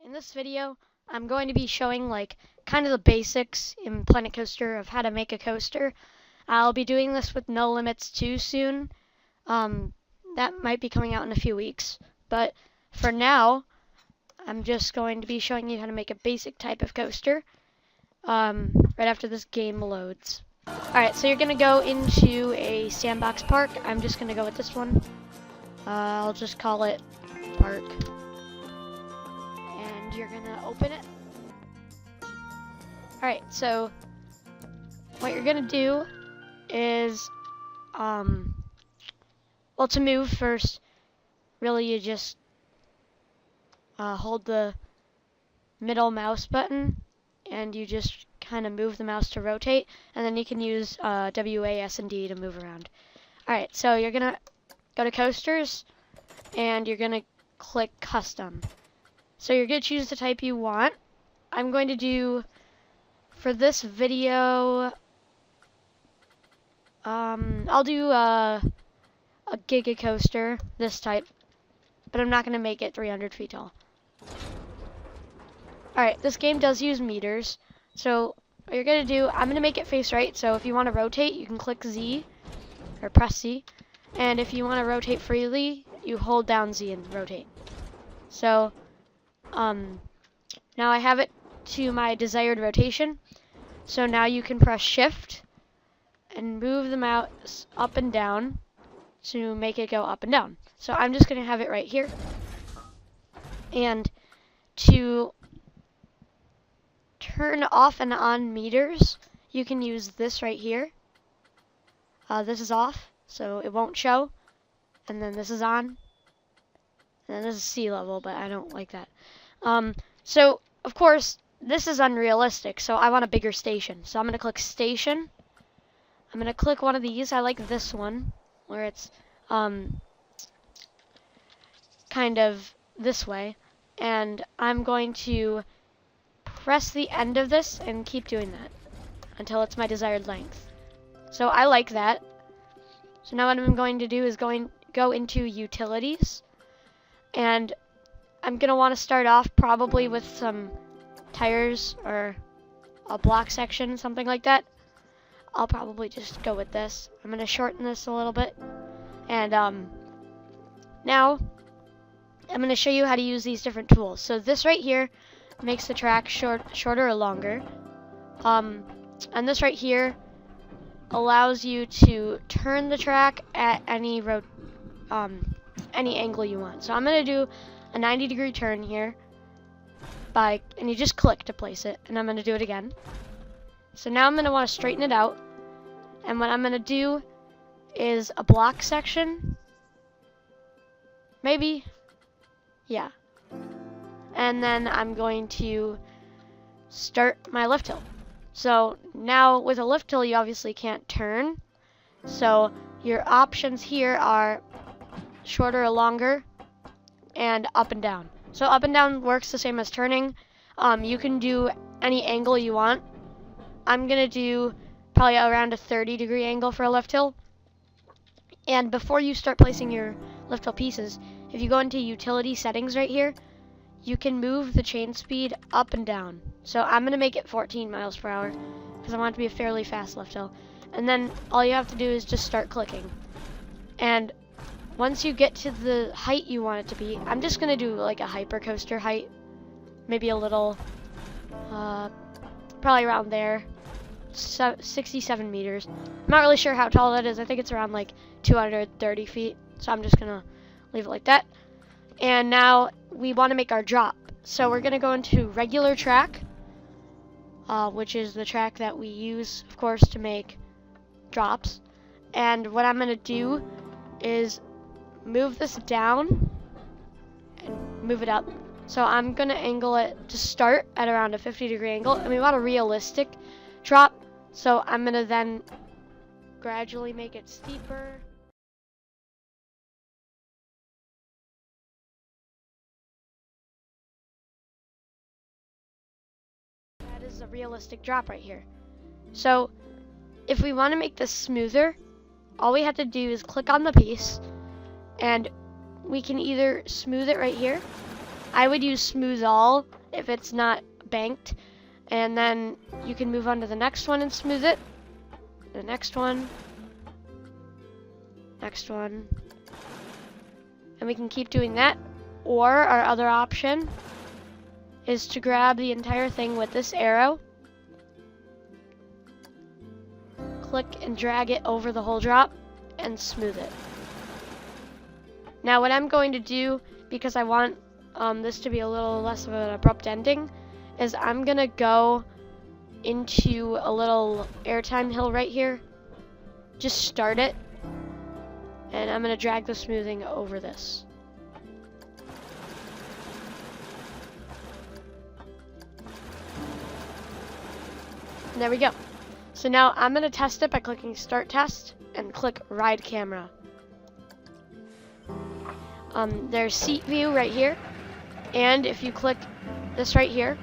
In this video, I'm going to be showing kind of the basics in Planet Coaster of how to make a coaster. I'll be doing this with No Limits 2 soon. That might be coming out in a few weeks. But for now, I'm just going to be showing you how to make a basic type of coaster right after this game loads. Alright, so you're going to go into a sandbox park. I'm just going to go with this one. I'll just call it Park. And you're going to open it. Alright, so what you're going to do is, well, to move first, really you just hold the middle mouse button and you just kind of move the mouse to rotate, and then you can use W, A, S, and D to move around. Alright, so you're going to go to Coasters and you're going to click Custom. So you're going to choose the type you want. I'm going to do, for this video, I'll do a Giga Coaster, this type, but I'm not going to make it 300 feet tall. Alright, this game does use meters, so what you're going to do, I'm going to make it face right, so if you want to rotate, you can click Z, or press Z, and if you want to rotate freely, you hold down Z and rotate. So, now I have it to my desired rotation, so now you can press Shift and move the mouse up and down to make it go up and down. So I'm just going to have it right here. And to turn off and on meters, you can use this right here. This is off, so it won't show. And then this is on. And then this is sea level, but I don't like that. So, of course, this is unrealistic, so I want a bigger station. So I'm going to click Station. I'm going to click one of these. I like this one, where it's kind of this way. And I'm going to press the end of this and keep doing that until it's my desired length. So I like that. So now what I'm going to do is go into Utilities. And I'm going to want to start off probably with some tires or a block section, something like that. I'll probably just go with this. I'm going to shorten this a little bit. And now I'm going to show you how to use these different tools. So this right here makes the track shorter or longer. And this right here allows you to turn the track at any angle you want. So I'm going to do a 90-degree turn here and you just click to place it, and I'm going to do it again. So now I'm going to want to straighten it out, and what I'm going to do is a block section, maybe, yeah, and then I'm going to start my lift hill. So now with a lift hill you obviously can't turn, so your options here are shorter or longer, and up and down. So up and down works the same as turning. You can do any angle you want. I'm gonna do probably around a 30-degree angle for a lift hill. And before you start placing your lift hill pieces, if you go into utility settings right here, you can move the chain speed up and down. So I'm gonna make it 14 miles per hour because I want it to be a fairly fast lift hill. And then all you have to do is just start clicking. And once you get to the height you want it to be, I'm just gonna do like a hyper coaster height, maybe a little, probably around there, 67 meters. I'm not really sure how tall that is. I think it's around like 230 feet. So I'm just gonna leave it like that. And now we want to make our drop. So we're gonna go into regular track, which is the track that we use, of course, to make drops. And what I'm gonna do is move this down and move it up. So I'm gonna angle it to start at around a 50-degree angle, and we want a realistic drop, so I'm gonna then gradually make it steeper. That is a realistic drop right here. So if we want to make this smoother, all we have to do is click on the piece, and we can either smooth it right here, I would use smooth all if it's not banked, and then you can move on to the next one and smooth it. The next one. Next one. And we can keep doing that. Or our other option is to grab the entire thing with this arrow, click and drag it over the whole drop, and smooth it. Now what I'm going to do, because I want this to be a little less of an abrupt ending, is I'm gonna go into a little airtime hill right here. Just start it, and I'm gonna drag the smoothing over this. And there we go. So now I'm gonna test it by clicking Start Test and click Ride Camera. There's seat view right here, and if you click this right here,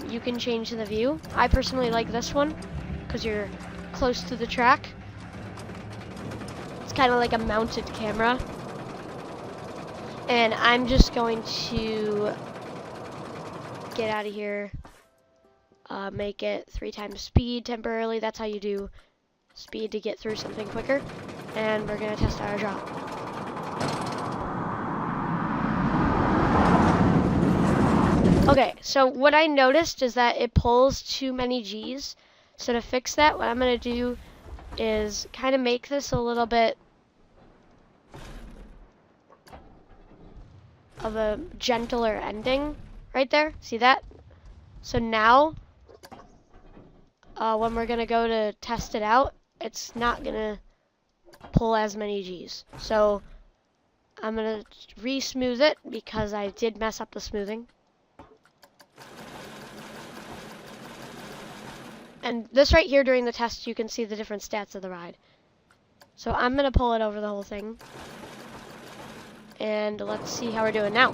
you can change the view. I personally like this one because you're close to the track. It's kind of like a mounted camera. And I'm just going to get out of here, make it 3 times speed temporarily. That's how you do speed to get through something quicker. And we're gonna test our drop. Okay, so what I noticed is that it pulls too many G's. So to fix that, what I'm gonna do is kind of make this a little bit of a gentler ending right there. See that? So now, when we're gonna go to test it out, it's not gonna pull as many G's. So I'm gonna re-smooth it because I did mess up the smoothing. And this right here during the test, you can see the different stats of the ride. So I'm gonna pull it over the whole thing. And let's see how we're doing now.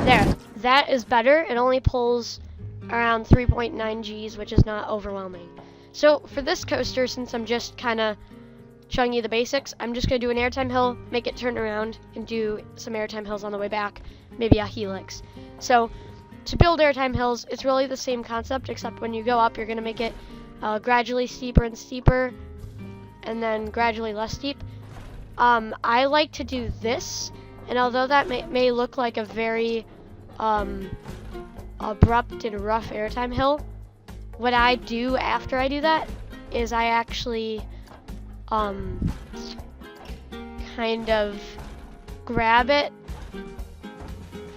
There, that is better. It only pulls around 3.9 G's, which is not overwhelming. So for this coaster, since I'm just kind of showing you the basics, I'm just going to do an airtime hill, make it turn around, and do some airtime hills on the way back, maybe a helix. So to build airtime hills, it's really the same concept, except when you go up, you're going to make it gradually steeper and steeper, and then gradually less steep. I like to do this, and although that may look like a very abrupt and rough airtime hill, what I do after I do that is I actually kind of grab it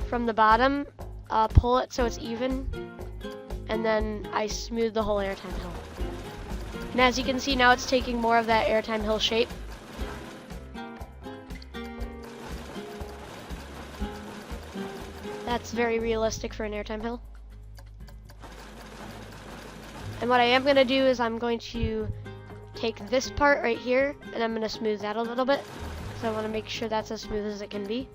from the bottom, pull it so it's even, and then I smooth the whole airtime hill. And as you can see now, it's taking more of that airtime hill shape. That's very realistic for an airtime hill. And what I am going to do is I'm going to take this part right here, and I'm going to smooth that a little bit. So I want to make sure that's as smooth as it can be.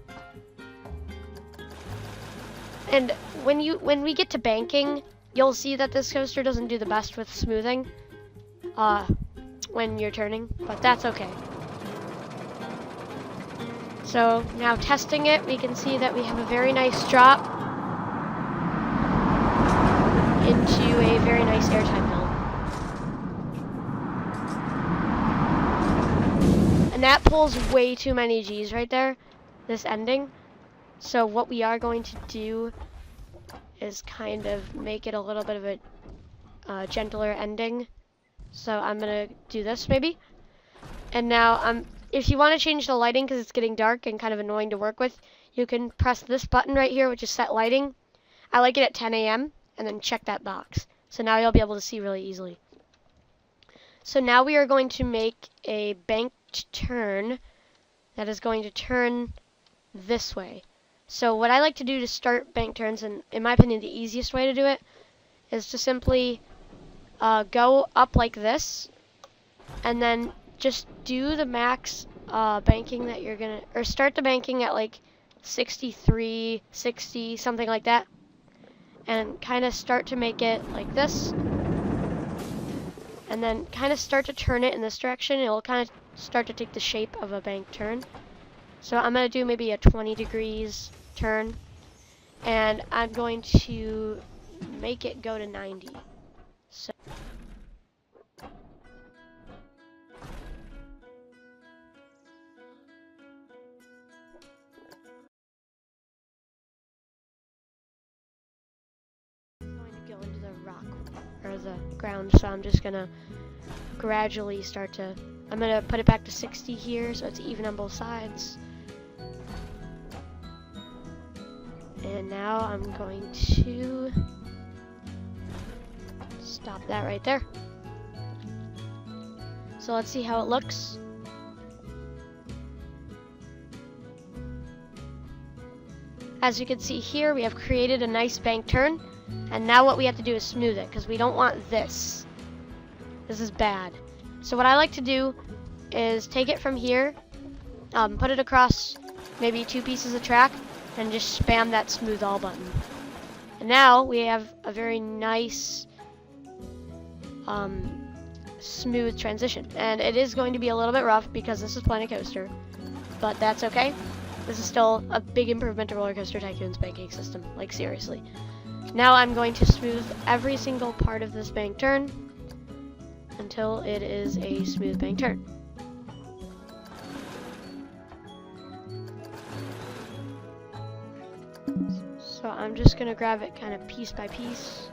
And when we get to banking, you'll see that this coaster doesn't do the best with smoothing when you're turning, but that's okay. So now testing it, we can see that we have a very nice drop into a very nice airtime hill. And that pulls way too many G's right there, this ending. So what we are going to do is kind of make it a little bit of a gentler ending. So I'm gonna do this maybe. And now if you want to change the lighting because it's getting dark and kind of annoying to work with, you can press this button right here, which is set lighting. I like it at 10 a.m. and then check that box. So now you'll be able to see really easily. So now we are going to make a banked turn that is going to turn this way. So what I like to do to start bank turns, and in my opinion the easiest way to do it, is to simply go up like this, and then just do the max banking that you're gonna, or start the banking at like 63, 60, something like that, and kind of start to make it like this. and then kind of start to turn it in this direction. It'll kind of start to take the shape of a bank turn. So I'm going to do maybe a 20 degrees turn, and I'm going to make it go to 90. So I'm going to go into the rock or the ground, so I'm just going to gradually start to, I'm going to put it back to 60 here so it's even on both sides. And now I'm going to stop that right there. So let's see how it looks. As you can see here, we have created a nice bank turn, and now what we have to do is smooth it, because we don't want this. This is bad. So what I like to do is take it from here, put it across maybe 2 pieces of track, and just spam that smooth all button. And now we have a very nice smooth transition. And it is going to be a little bit rough because this is Planet Coaster, but that's okay. This is still a big improvement to Roller Coaster Tycoon's banking system, like seriously. Now I'm going to smooth every single part of this bank turn until it is a smooth bank turn. So I'm just going to grab it kind of piece by piece.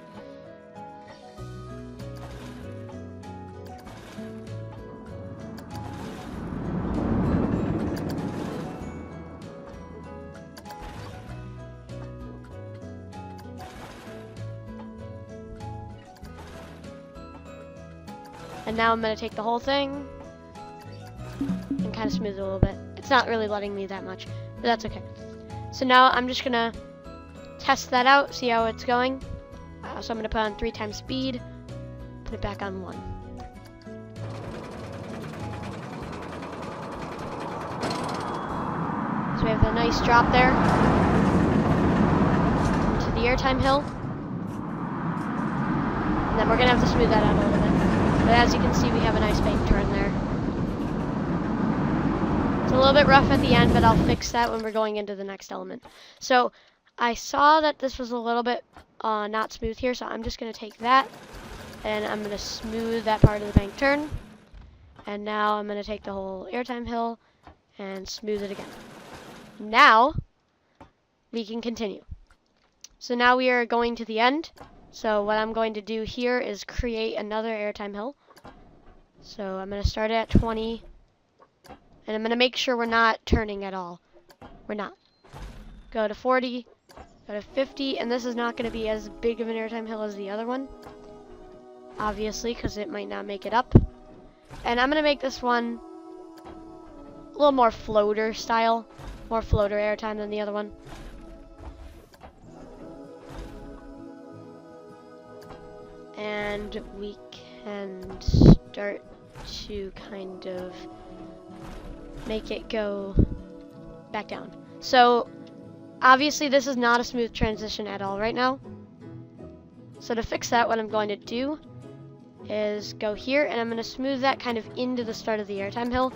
And now I'm going to take the whole thing and kind of smooth it a little bit. It's not really letting me that much, but that's okay. So now I'm just going to test that out, see how it's going. So I'm going to put on 3 times speed, put it back on 1. So we have a nice drop there into the airtime hill. And then we're going to have to smooth that out a little bit. But as you can see, we have a nice bank turn there. It's a little bit rough at the end, but I'll fix that when we're going into the next element. So I saw that this was a little bit not smooth here, so I'm just going to take that and I'm going to smooth that part of the bank turn. And now I'm going to take the whole airtime hill and smooth it again. Now we can continue. So now we are going to the end. So what I'm going to do here is create another airtime hill. So I'm going to start it at 20, and I'm going to make sure we're not turning at all. We're not. Go to 40, go to 50, and this is not going to be as big of an airtime hill as the other one, obviously, because it might not make it up. And I'm going to make this one a little more floater style, more floater airtime than the other one. And we can start to kind of make it go back down. So obviously this is not a smooth transition at all right now. So to fix that, what I'm going to do is go here and I'm going to smooth that kind of into the start of the airtime hill,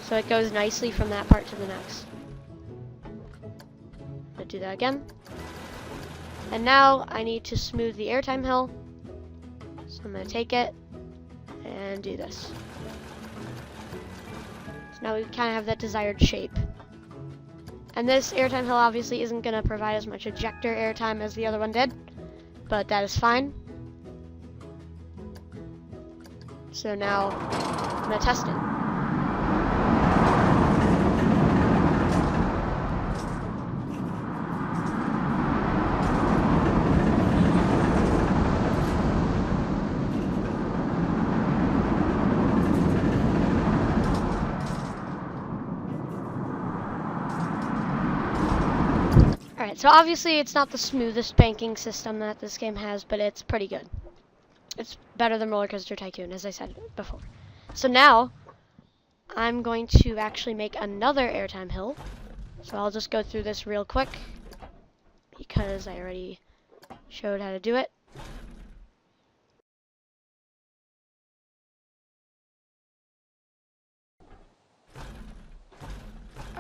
so it goes nicely from that part to the next. I'm going to do that again. And now I need to smooth the airtime hill. So I'm going to take it and do this. So now we kind of have that desired shape. And this airtime hill obviously isn't going to provide as much ejector airtime as the other one did, but that is fine. So now I'm going to test it. Alright, so obviously it's not the smoothest banking system that this game has, but it's pretty good. It's better than Roller Coaster Tycoon, as I said before. So now, I'm going to actually make another airtime hill. So I'll just go through this real quick, because I already showed how to do it.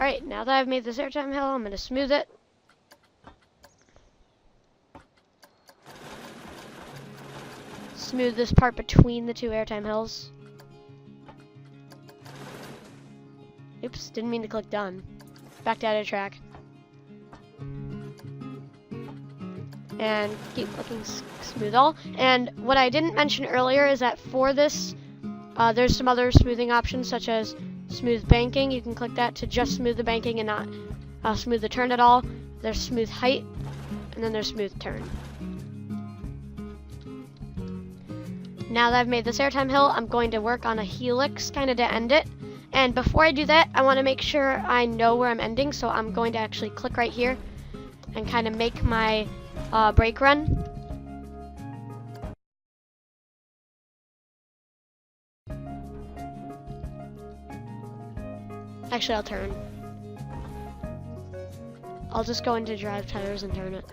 Alright, now that I've made this airtime hill, I'm going to smooth it. Smooth this part between the two airtime hills. Oops, didn't mean to click done. Back to edit track. And keep looking smooth all. And what I didn't mention earlier is that for this, there's some other smoothing options such as smooth banking. You can click that to just smooth the banking and not smooth the turn at all. There's smooth height, and then there's smooth turn. Now that I've made this airtime hill, I'm going to work on a helix kind of to end it. And before I do that, I want to make sure I know where I'm ending, so I'm going to actually click right here and kind of make my brake run. Actually, I'll turn. I'll just go into drive tires and turn it.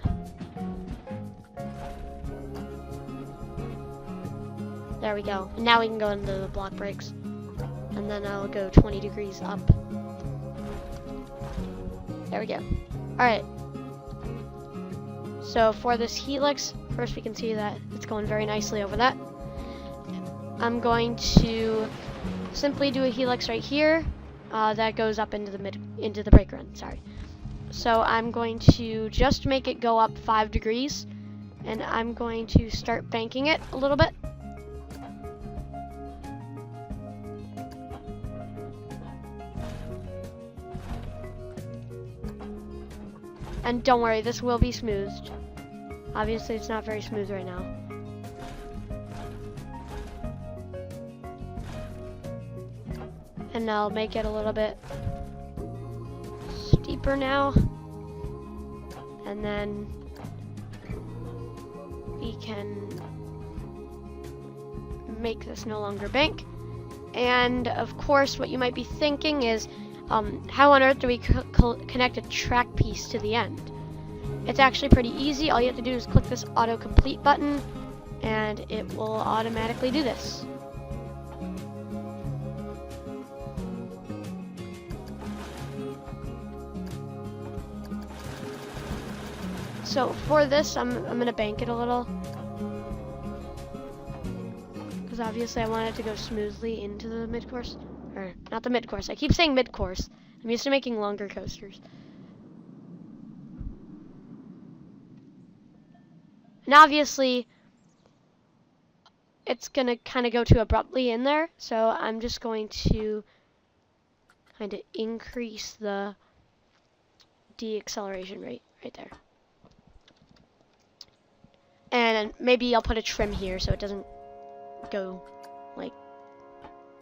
There we go. And now we can go into the block brakes. And then I'll go 20 degrees up. There we go. Alright. So for this helix, first we can see that it's going very nicely over that. I'm going to simply do a helix right here. That goes up into the brake run, sorry. So I'm going to just make it go up 5 degrees, and I'm going to start banking it a little bit. And don't worry, this will be smoothed. Obviously, it's not very smooth right now. And I'll make it a little bit steeper now. And then we can make this no longer bank. And of course, what you might be thinking is, how on earth do we connect a track piece to the end? It's actually pretty easy. All you have to do is click this autocomplete button, and it will automatically do this. So for this, I'm gonna bank it a little, because obviously I want it to go smoothly into the mid-course. Or, not the mid-course. I keep saying mid-course. I'm used to making longer coasters. And obviously, it's going to kind of go too abruptly in there. So I'm just going to kind of increase the deceleration rate right there. And maybe I'll put a trim here so it doesn't go like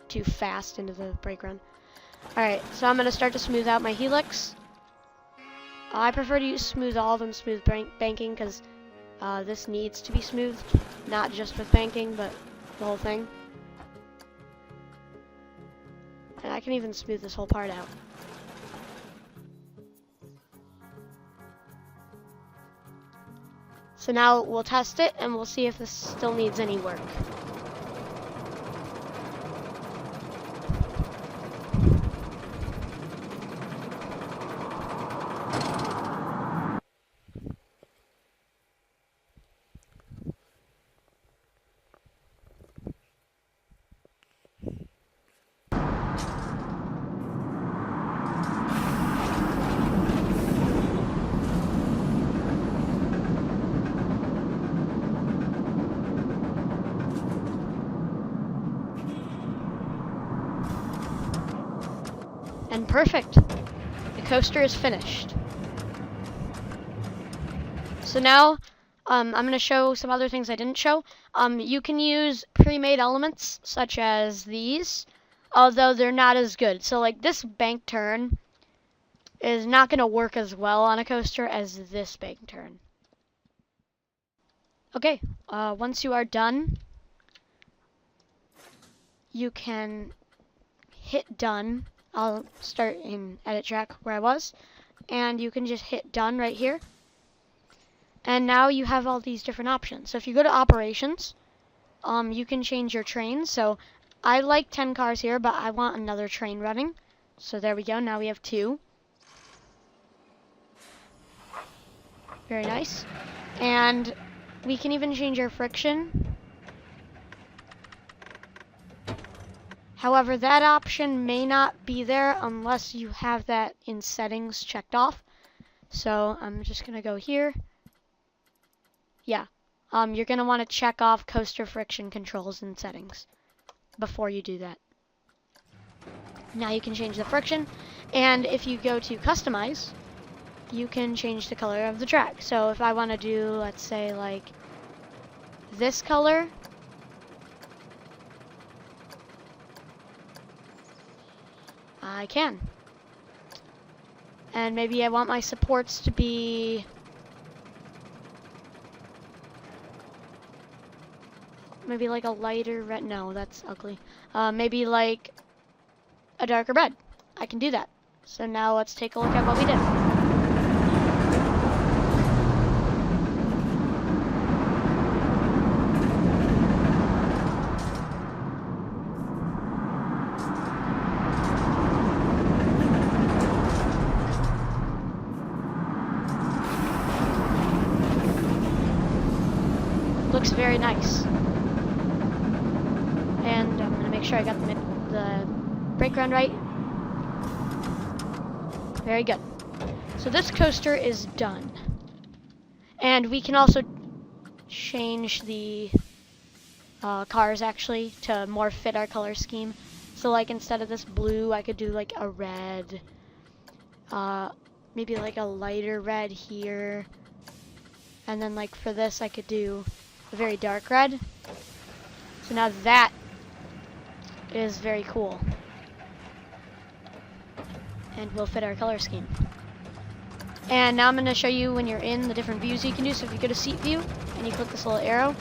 too fast into the brake run. Alright, so I'm going to start to smooth out my helix. I prefer to use smooth all than smooth banking because this needs to be smoothed, not just with banking, but the whole thing. And I can even smooth this whole part out. So now we'll test it and we'll see if this still needs any work. And perfect. The coaster is finished. So now, I'm going to show some other things I didn't show. You can use pre-made elements such as these, although they're not as good. So like this bank turn is not going to work as well on a coaster as this bank turn. Okay, once you are done, you can hit done. I'll start in edit track where I was, and you can just hit done right here. And now you have all these different options. So if you go to operations, you can change your trains. So I like 10 cars here, but I want another train running. So there we go, now we have 2. Very nice. And we can even change our friction. However, that option may not be there unless you have that in settings checked off. So I'm just gonna go here. Yeah, you're gonna want to check off coaster friction controls in settings before you do that. Now you can change the friction, and if you go to customize, you can change the color of the track. So if I want to do, let's say, like this color, I can. And maybe I want my supports to be maybe like a lighter red. No, that's ugly. Maybe like a darker red. I can do that. So now let's take a look at what we did. Looks very nice. And I'm gonna make sure I got the brake run right. Very good. So this coaster is done. And we can also change the cars actually to more fit our color scheme. So like instead of this blue, I could do like a red, maybe like a lighter red here. And then like for this, I could do a very dark red. So now that is very cool. And will fit our color scheme. And now I'm going to show you when you're in the different views you can do. So if you go to seat view and you click this little arrow,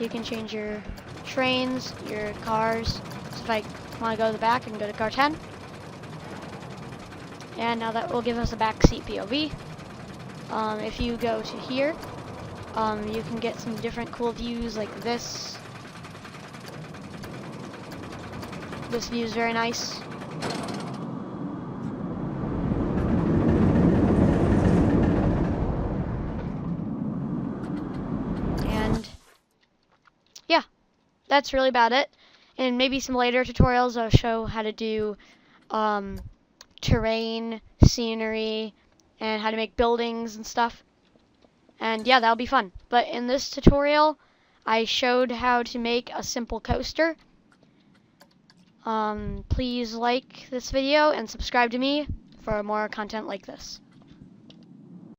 you can change your trains, your cars. So if I want to go to the back, I can go to car 10. And now that will give us a back seat POV. If you go to here, you can get some different cool views like this. This view is very nice. And yeah, that's really about it. And maybe some later tutorials I'll show how to do terrain, scenery, and how to make buildings and stuff. And yeah, that'll be fun. But in this tutorial, I showed how to make a simple coaster. Please like this video and subscribe to me for more content like this.